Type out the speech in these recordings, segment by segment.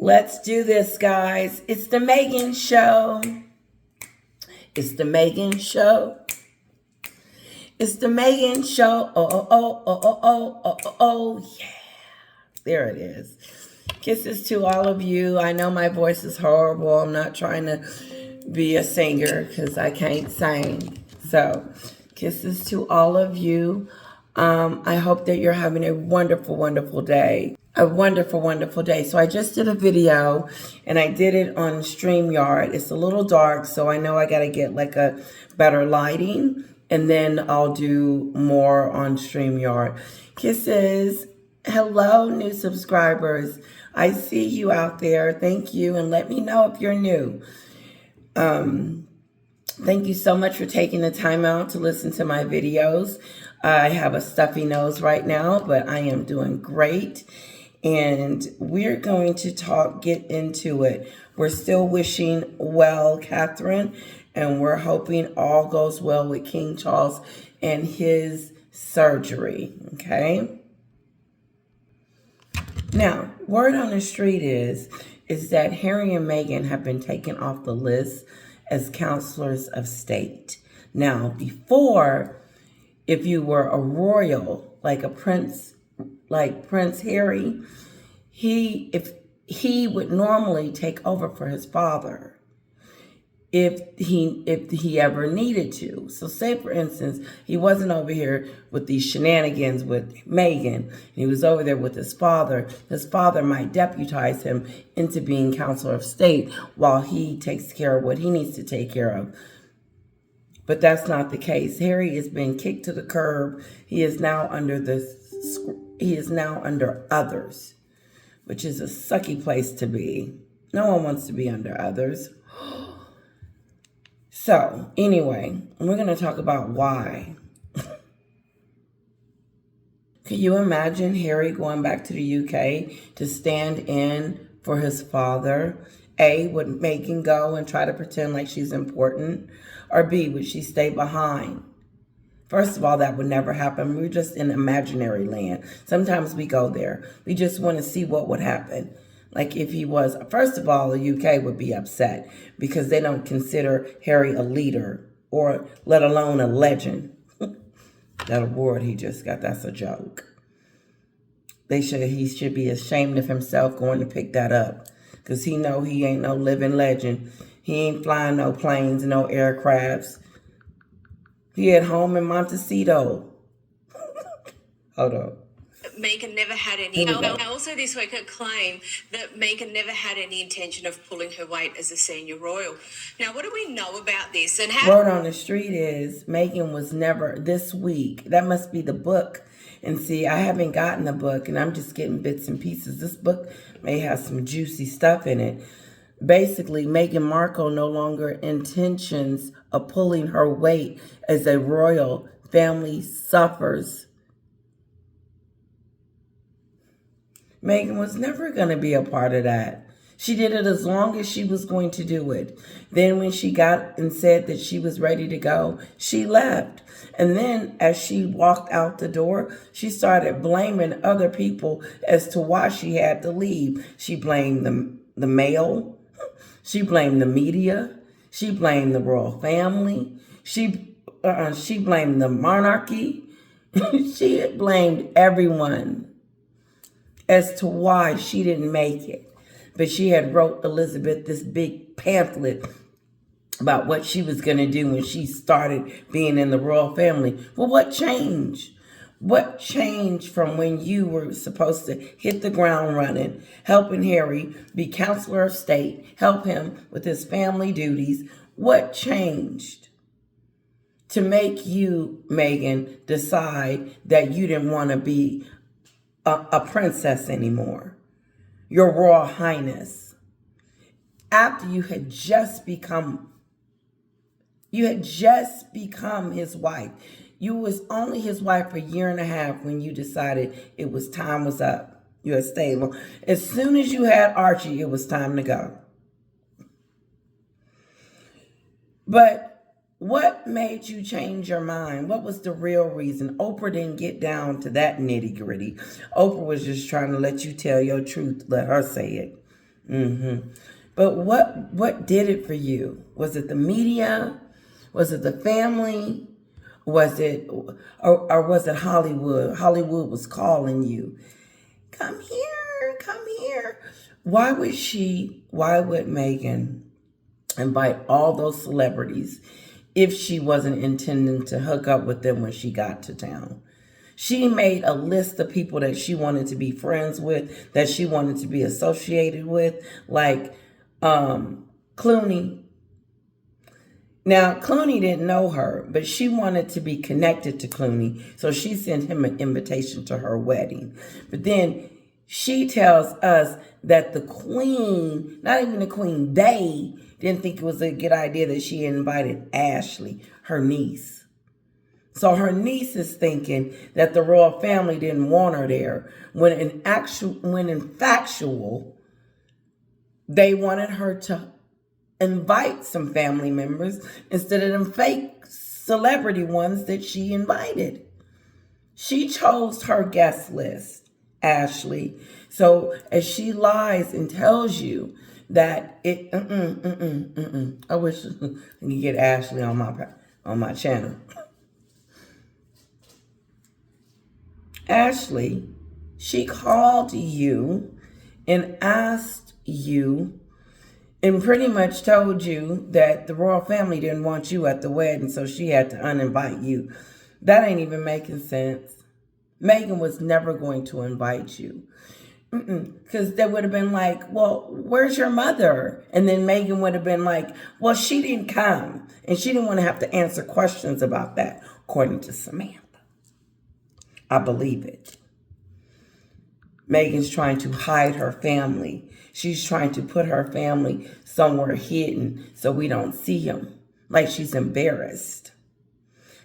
Let's do this, guys. It's the Meghan Show. It's the Meghan Show. It's the Meghan Show. Oh, yeah. There it is. Kisses to all of you. I know my voice is horrible. I'm not trying to be a singer because I can't sing. So, kisses to all of you. I hope that you're having a wonderful, wonderful day. A wonderful, wonderful day. So I just did a video and I did it on StreamYard. It's a little dark, so I know I got to get like a better lighting, and then I'll do more on StreamYard. Kisses. Hello, new subscribers. I see you out there. Thank you, and let me know if you're new. Thank you so much for taking the time out to listen to my videos. I have a stuffy nose right now, but I am doing great. And we're going to get into it. We're still wishing well, Catherine, and we're hoping all goes well with King Charles and his surgery, okay? Now, word on the street is that Harry and Meghan have been taken off the list as counselors of state. Now, before, if you were a royal, like a prince, like Prince Harry, he would normally take over for his father if he ever needed to. So say, for instance, he wasn't over here with these shenanigans with Meghan. He was over there with his father. His father might deputize him into being counselor of state while he takes care of what he needs to take care of. But that's not the case. Harry has been kicked to the curb. He is now under others, which is a sucky place to be. No one wants to be under others. So, anyway, we're going to talk about why. Can you imagine Harry going back to the UK to stand in for his father? A, would Meghan go and try to pretend like she's important? Or B, would she stay behind? First of all, that would never happen. We're just in imaginary land. Sometimes we go there. We just want to see what would happen. Like if he was, first of all, the UK would be upset because they don't consider Harry a leader, or let alone a legend. That award he just got, that's a joke. He should be ashamed of himself going to pick that up, because he know he ain't no living legend. He ain't flying no planes, no aircrafts. He at home in Montecito. Hold on. Meghan never had any. Also, this week, a claim that Meghan never had any intention of pulling her weight as a senior royal. Now, what do we know about this? And how? Word on the street is Meghan was never this week. That must be the book. And see, I haven't gotten the book, and I'm just getting bits and pieces. This book may have some juicy stuff in it. Basically, Meghan Markle no longer intentions of pulling her weight as a royal family suffers. Meghan was never going to be a part of that. She did it as long as she was going to do it. Then when she got and said that she was ready to go, she left. And then as she walked out the door, she started blaming other people as to why she had to leave. She blamed the mail. She blamed the media. She blamed the royal family. She blamed the monarchy. She blamed everyone as to why she didn't make it. But she had wrote Elizabeth this big pamphlet about what she was going to do when she started being in the royal family. Well, what changed? What changed from when you were supposed to hit the ground running, helping Harry be counselor of state, help him with his family duties? What changed to make you, Meghan, decide that you didn't want to be a princess anymore, your Royal Highness, after you had just become his wife? You was only his wife for a year and a half when you decided time was up. You had stayed long. As soon as you had Archie, it was time to go. But what made you change your mind? What was the real reason? Oprah didn't get down to that nitty gritty. Oprah was just trying to let you tell your truth. Let her say it. But what did it for you? Was it the media? Was it the family? Was it, or was it Hollywood? Hollywood was calling you. Come here, come here. Why would Meghan invite all those celebrities if she wasn't intending to hook up with them when she got to town? She made a list of people that she wanted to be friends with, that she wanted to be associated with, like Clooney. Now, Clooney didn't know her, but she wanted to be connected to Clooney, so she sent him an invitation to her wedding. But then she tells us that the queen, not even the queen, they didn't think it was a good idea that she invited Ashley, her niece. So her niece is thinking that the royal family didn't want her there, when in factual, they wanted her to invite some family members instead of them fake celebrity ones that she invited. She chose her guest list, Ashley. So as she lies and tells you that I wish I could get Ashley on my channel. Ashley, she called you and asked you and pretty much told you that the royal family didn't want you at the wedding, so she had to uninvite you. That ain't even making sense. Meghan was never going to invite you. Because they would have been like, well, where's your mother? And then Meghan would have been like, well, she didn't come. And she didn't want to have to answer questions about that, according to Samantha. I believe it. Meghan's trying to hide her family. She's trying to put her family somewhere hidden so we don't see them. Like she's embarrassed.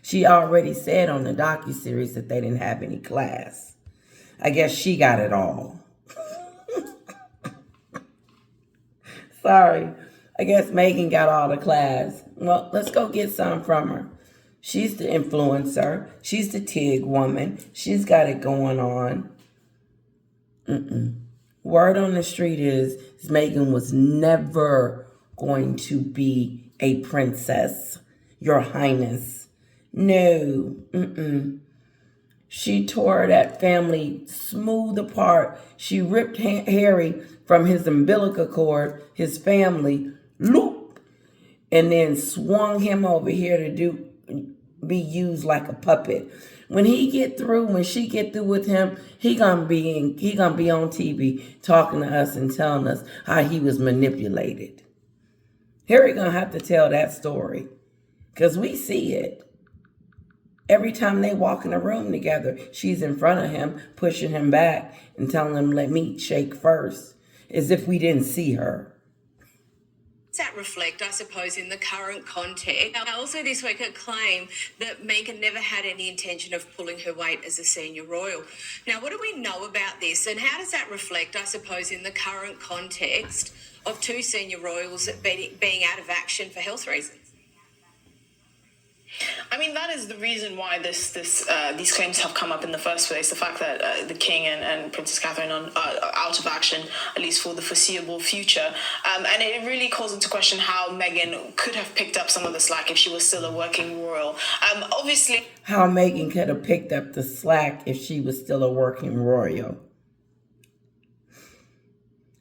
She already said on the docuseries that they didn't have any class. I guess she got it all. Sorry. I guess Meghan got all the class. Well, let's go get some from her. She's the influencer. She's the Tig woman. She's got it going on. Word on the street is Meghan was never going to be a princess, Your Highness. No. She tore that family smooth apart. She ripped Harry from his umbilical cord, his family, loop, and then swung him over here to be used like a puppet. When she get through with him, he gonna be on TV talking to us and telling us how he was manipulated. Harry gonna have to tell that story, because we see it. Every time they walk in a room together, she's in front of him, pushing him back and telling him, let me shake first, as if we didn't see her. Does that reflect, I suppose, in the current context? Now, also this week, a claim that Meghan never had any intention of pulling her weight as a senior royal. Now, what do we know about this, and how does that reflect, I suppose, in the current context of two senior royals being out of action for health reasons? I mean, that is the reason why these claims have come up in the first place. The fact that the King and Princess Catherine are out of action, at least for the foreseeable future. And it really calls into question how Meghan could have picked up some of the slack if she was still a working royal. Obviously, how Meghan could have picked up the slack if she was still a working royal.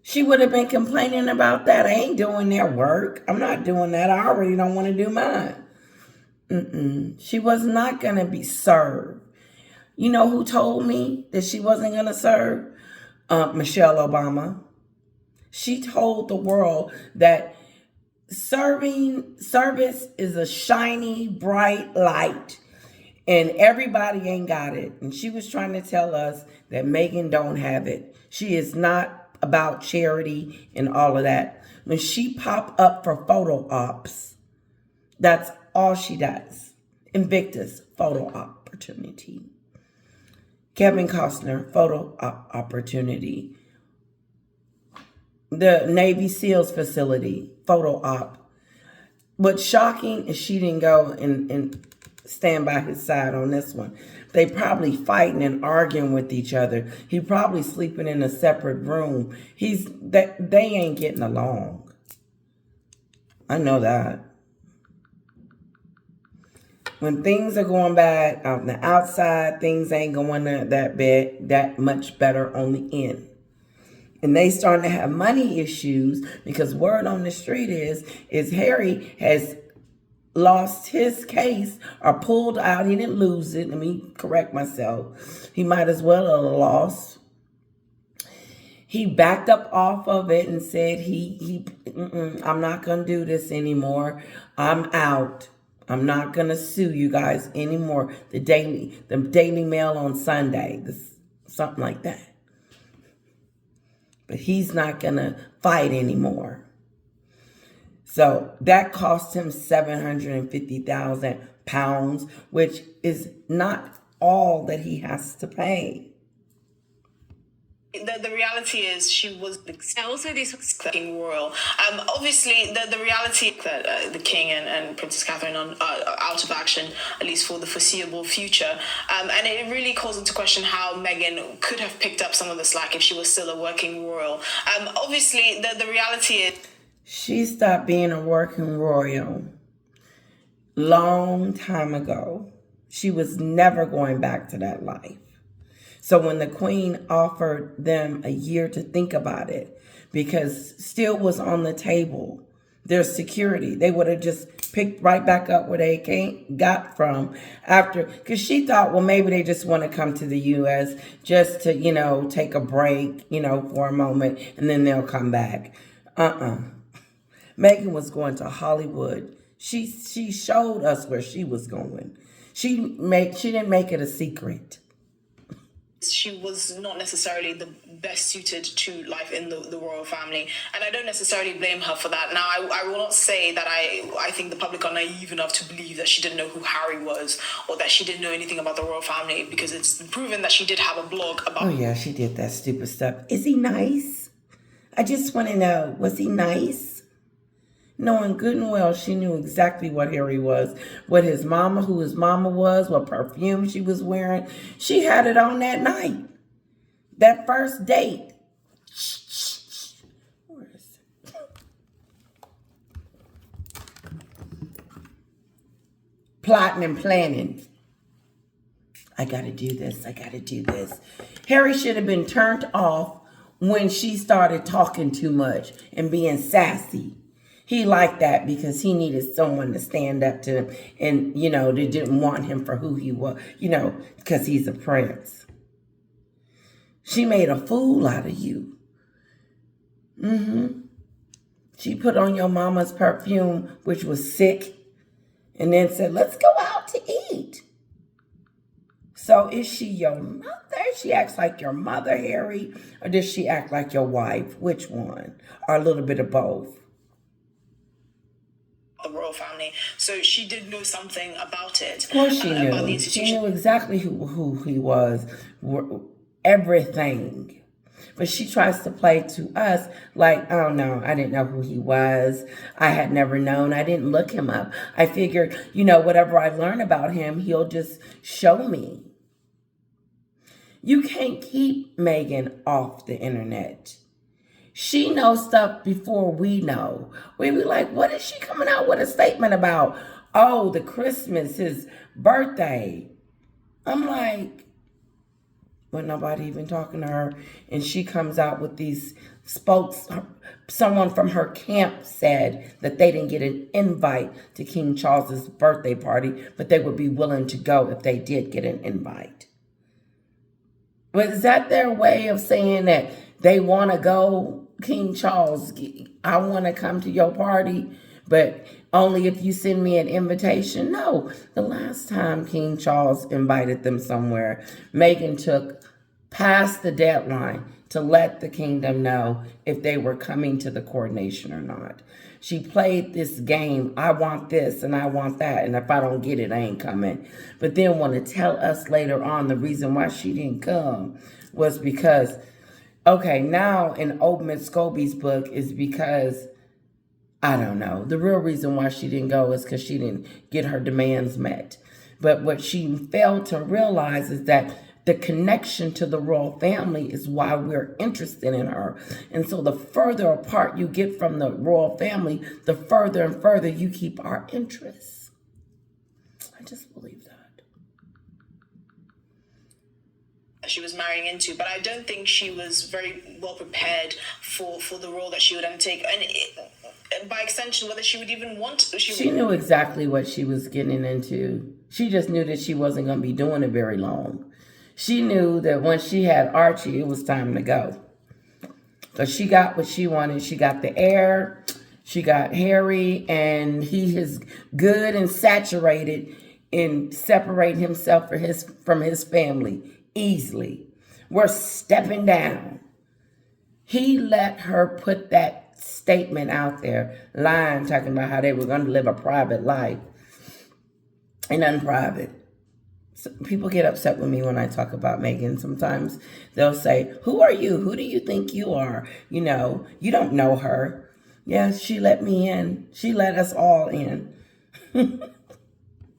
She would have been complaining about that. I ain't doing their work. I'm not doing that. I already don't want to do mine. She was not going to be served. You know who told me that she wasn't going to serve? Michelle Obama. She told the world that service is a shiny, bright light, and everybody ain't got it. And she was trying to tell us that Meghan don't have it. She is not about charity and all of that. When she pop up for photo ops, that's all she does. Invictus, photo opportunity. Kevin Costner, photo opportunity. The Navy SEALs facility, photo op. What's shocking is she didn't go and stand by his side on this one. They probably fighting and arguing with each other. He probably sleeping in a separate room. They ain't getting along. I know that. When things are going bad out on the outside, things ain't going that much better on the end. And they starting to have money issues because word on the street is Harry has lost his case or pulled out. He didn't lose it. Let me correct myself. He might as well have lost. He backed up off of it and said I'm not going to do this anymore. I'm out. I'm not going to sue you guys anymore. The Daily Mail on Sunday, something like that. But he's not going to fight anymore. So that cost him £750,000, which is not all that he has to pay. The reality is she was also this fucking royal. Obviously, the reality that the king and Princess Catherine are out of action, at least for the foreseeable future. And it really calls into question how Meghan could have picked up some of the slack if she was still a working royal. Obviously, the reality is she stopped being a working royal long time ago. She was never going back to that life. So when the Queen offered them a year to think about it, because still was on the table, their security, they would have just picked right back up where they got from after, because she thought, well, maybe they just want to come to the U.S. just to, take a break, for a moment, and then they'll come back. Meghan was going to Hollywood. She showed us where she was going. She didn't make it a secret. She was not necessarily the best suited to life in the royal family, and I don't necessarily blame her for that. Now, I will not say that I think the public are naive enough to believe that she didn't know who Harry was or that she didn't know anything about the royal family, because it's proven that she did have a blog about... Oh yeah, she did that stupid stuff. Is he nice? I just want to know, was he nice? Knowing good and well, she knew exactly what Harry was, who his mama was, what perfume she was wearing. She had it on that night. That first date. Where is it? Plotting and planning. I gotta do this. Harry should have been turned off when she started talking too much and being sassy. He liked that because he needed someone to stand up to him and, they didn't want him for who he was, because he's a prince. She made a fool out of you. She put on your mama's perfume, which was sick, and then said, let's go out to eat. So is she your mother? She acts like your mother, Harry, or does she act like your wife? Which one? Or a little bit of both? The royal family, so she did know something about it. Of course she knew. About the institution. She knew exactly who he was, everything. But she tries to play to us like, oh no, I didn't know who he was. I had never known. I didn't look him up. I figured, whatever I learn about him, he'll just show me. You can't keep Meghan off the internet. She knows stuff before we know. We be like, what is she coming out with a statement about? Oh, the Christmas, his birthday. I'm like, but nobody even talking to her. And she comes out with these someone from her camp said that they didn't get an invite to King Charles's birthday party, but they would be willing to go if they did get an invite. But is that their way of saying that they want to go? King Charles, I want to come to your party, but only if you send me an invitation. No, the last time King Charles invited them somewhere, Meghan took past the deadline to let the kingdom know if they were coming to the coronation or not. She played this game, I want this and I want that, and if I don't get it, I ain't coming. But then want to tell us later on the reason why she didn't come was because, okay, now in Oldman Scobie's book is because, I don't know, the real reason why she didn't go is because she didn't get her demands met. But what she failed to realize is that the connection to the royal family is why we're interested in her. And so the further apart you get from the royal family, the further and further you keep our interests. I just believe that. She was marrying into, but I don't think she was very well prepared for the role that she would undertake, and by extension, whether she would even want to. She knew exactly what she was getting into. She just knew that she wasn't going to be doing it very long. She knew that once she had Archie, it was time to go. Because she got what she wanted. She got the heir, she got Harry, and he is good and saturated in separating himself from his family easily. We're stepping down. He let her put that statement out there, lying, talking about how they were going to live a private life and unprivate. So people get upset with me when I talk about Meghan. Sometimes they'll say, who are you? Who do you think you are? You know, you don't know her. Yes, she let me in. She let us all in.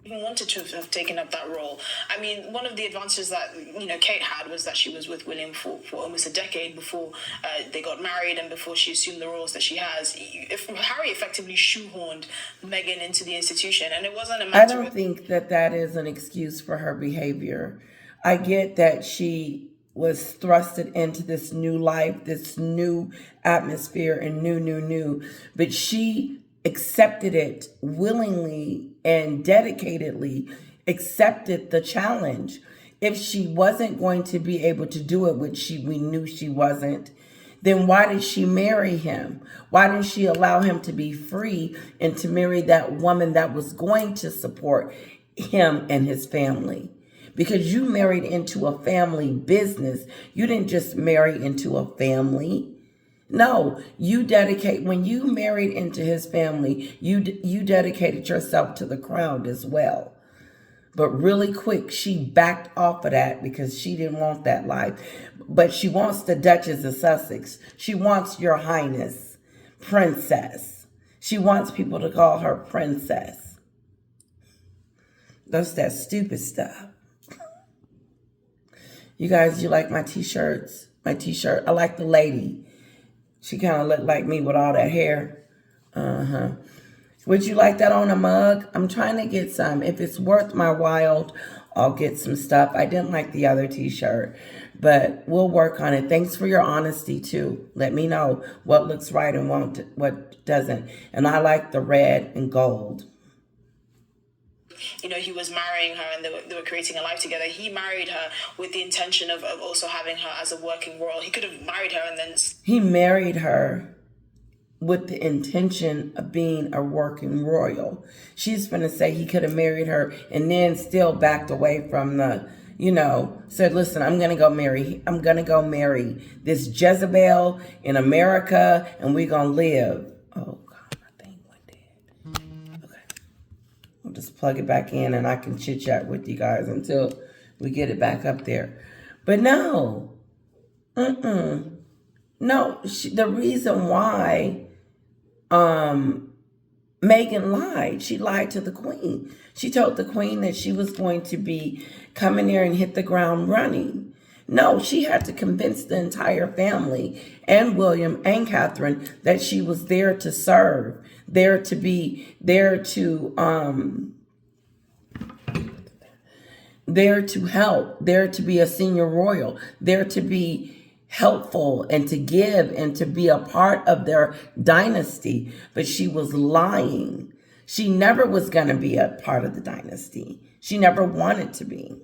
Even wanted to have taken up that role. I mean, one of the advantages that Kate had was that she was with William for almost a decade before they got married and before she assumed the roles that she has. Harry effectively shoehorned Meghan into the institution, and it wasn't a matter. I don't think that is an excuse for her behavior. I get that she was thrusted into this new life, this new atmosphere, and new, but she accepted it willingly and dedicatedly, accepted the challenge. If she wasn't going to be able to do it, which we knew she wasn't, then why did she marry him? Why didn't she allow him to be free and to marry that woman that was going to support him and his family? Because you married into a family business. You didn't just marry into a family. No, when you married into his family, you dedicated yourself to the crown as well. But really quick, she backed off of that because she didn't want that life. But she wants the Duchess of Sussex. She wants your highness, princess. She wants people to call her princess. That's that stupid stuff. You guys, you like my t-shirts? My t-shirt, I like the lady. She kind of looked like me with all that hair. Would you like that on a mug? I'm trying to get some. If it's worth my while, I'll get some stuff. I didn't like the other t-shirt, but we'll work on it. Thanks for your honesty, too. Let me know what looks right and what doesn't. And I like the red and gold. He was marrying her and they were creating a life together. He married her with the intention of also having her as a working royal. He could have married her and then... He married her with the intention of being a working royal. She's going to say he could have married her and then still backed away from said, listen, I'm going to go marry this Jezebel in America and we're going to live. Oh, God, my thing went dead. Okay. I'll just plug it back in and I can chit chat with you guys until we get it back up there. But no. No, the reason why Meghan lied. She lied to the queen. She told the queen that she was going to be coming there and hit the ground running. No, she had to convince the entire family and William and Catherine that she was there to serve, there to help, there to be a senior royal, there to be helpful and to give and to be a part of their dynasty. But she was lying. She never was going to be a part of the dynasty. She never wanted to be.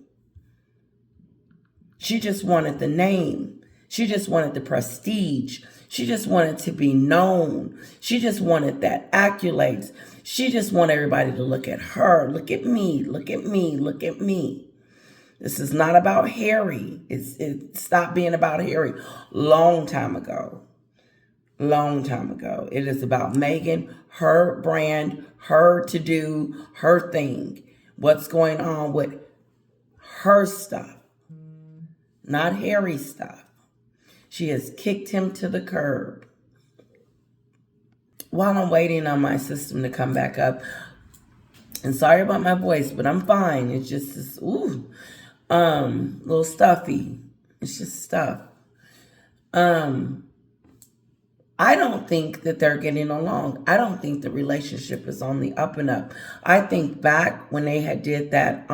She just wanted the name. She just wanted the prestige. She just wanted to be known. She just wanted that accolades. She just wanted everybody to look at her. Look at me. Look at me. Look at me. This is not about Harry. It stopped being about Harry long time ago. Long time ago. It is about Meghan, her brand, her to do, her thing. What's going on with her stuff. Not Harry's stuff. She has kicked him to the curb. While I'm waiting on my system to come back up, And sorry about my voice, but I'm fine. It's just this, little stuffy. It's just stuff. I don't think that they're getting along. I don't think the relationship is on the up and up. I think back when they had did that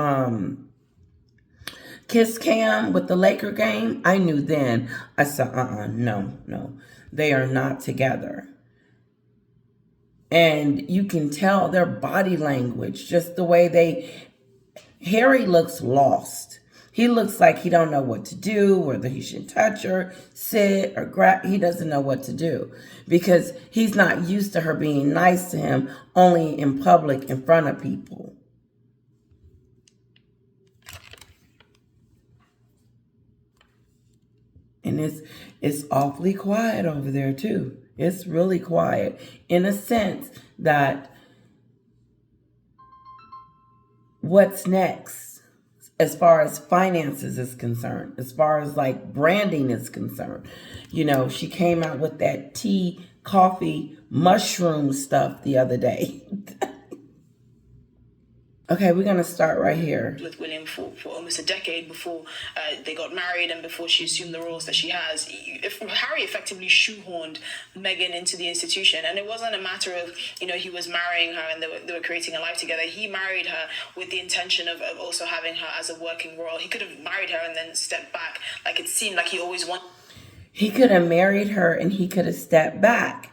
kiss cam with the Laker game, I knew then. I said, no, they are not together. And you can tell their body language, just the way Harry looks lost. He looks like he don't know what to do, whether he should touch her, sit, or grab. He doesn't know what to do because he's not used to her being nice to him only in public in front of people. And it's awfully quiet over there too. It's really quiet in a sense that what's next as far as finances is concerned, as far as like branding is concerned. You know, she came out with that tea, coffee, mushroom stuff the other day. Okay, we're going to start right here. With William for almost a decade before they got married and before she assumed the roles that she has. Harry effectively shoehorned Meghan into the institution, and it wasn't a matter of, he was marrying her and they were creating a life together. He married her with the intention of also having her as a working royal. He could have married her and then stepped back, like it seemed like he always wanted. He could have married her and he could have stepped back.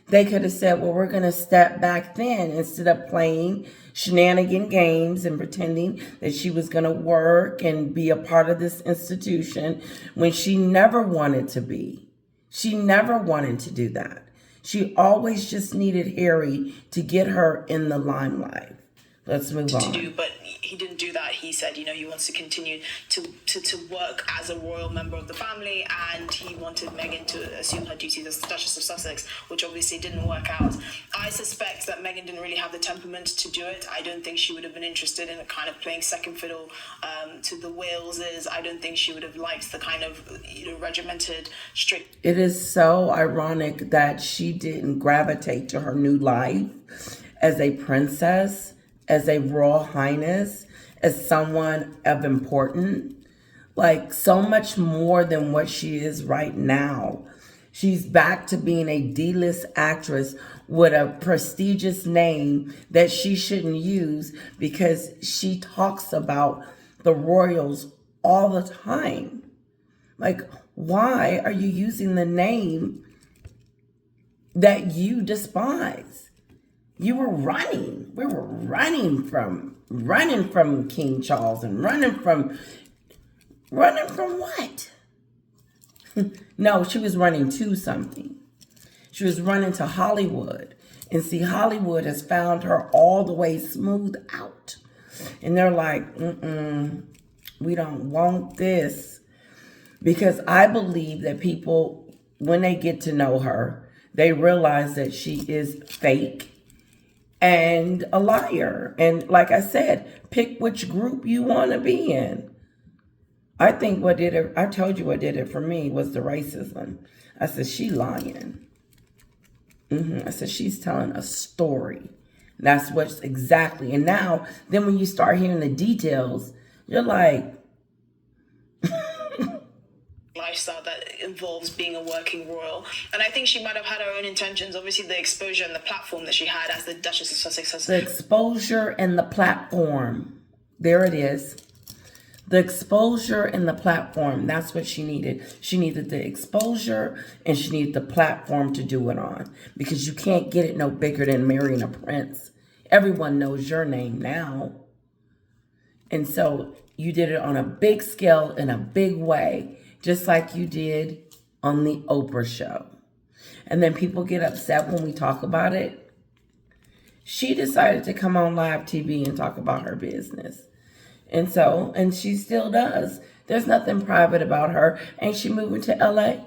They could have said, well, we're going to step back then instead of playing shenanigan games and pretending that she was going to work and be a part of this institution when she never wanted to be. She never wanted to do that. She always just needed Harry to get her in the limelight. Let's move on. But he didn't do that. He said, he wants to continue to work as a royal member of the family, and he wanted Meghan to assume her duties as the Duchess of Sussex, which obviously didn't work out. I suspect that Meghan didn't really have the temperament to do it. I don't think she would have been interested in kind of playing second fiddle to the Waleses. I don't think she would have liked the kind of regimented, strict. It is so ironic that she didn't gravitate to her new life as a princess, as a royal highness, as someone of importance, like so much more than what she is right now. She's back to being a D-list actress with a prestigious name that she shouldn't use because she talks about the royals all the time. Like, why are you using the name that you despise? You were running. We were running from King Charles and running from what? No, she was running to something. She was running to Hollywood. And see, Hollywood has found her all the way smoothed out. And they're like, we don't want this. Because I believe that people, when they get to know her, they realize that she is fake and a liar. And like I said, pick which group you want to be in. I think what did it, I told you what did it for me was the racism. I said, she lying. I said, she's telling a story. That's what's exactly. And now, then when you start hearing the details, you're like, lifestyle that involves being a working royal. And I think she might have had her own intentions. Obviously, the exposure and the platform that she had as the Duchess of Sussex. The exposure and the platform. There it is. The exposure and the platform. That's what she needed. She needed the exposure and she needed the platform to do it on. Because you can't get it no bigger than marrying a prince. Everyone knows your name now. And so you did it on a big scale in a big way. Just like you did on the Oprah show. And then people get upset when we talk about it. She decided to come on live TV and talk about her business. And she still does. There's nothing private about her. Ain't she moving to LA?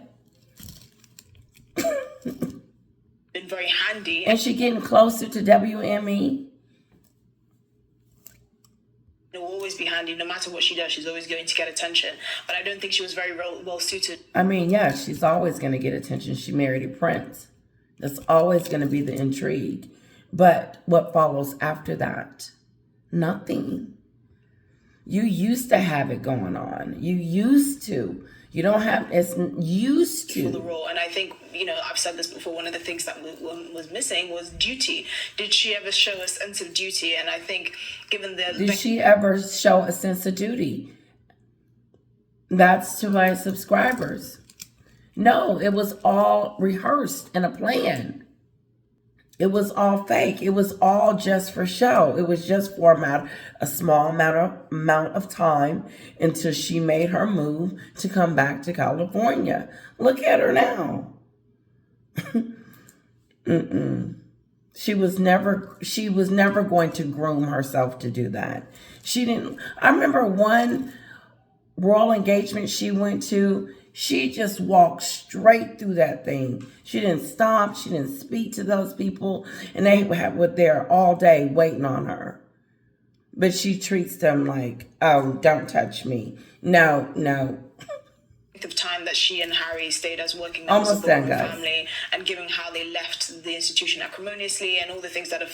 Been very handy. And she getting closer to WME. It will always be handy. No matter what she does, she's always going to get attention. But I don't think she was very well suited. I mean, yeah, she's always going to get attention. She married a prince. That's always going to be the intrigue. But what follows after that? Nothing. You used to have it going on. You used to. You don't have, it's used For the to. role. And I think, I've said this before, one of the things that was missing was duty. Did she ever show a sense of duty? And I think, given Did she ever show a sense of duty? That's to my subscribers. No, it was all rehearsed in a plan. It was all fake. It was all just for show. It was just for a small amount of time until she made her move to come back to California. Look at her now. She was never going to groom herself to do that. She didn't. I remember one royal engagement she went to. She just walked straight through that thing. She didn't stop. She didn't speak to those people. And they were there all day waiting on her. But she treats them like, oh, don't touch me. No. of time that she and Harry stayed as working members of the royal family, and given how they left the institution acrimoniously and all the things that have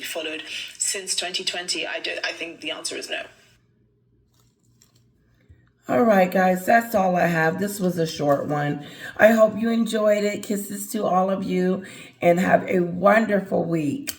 followed since 2020, I think the answer is no. All right, guys, that's all I have. This was a short one. I hope you enjoyed it. Kisses to all of you and have a wonderful week.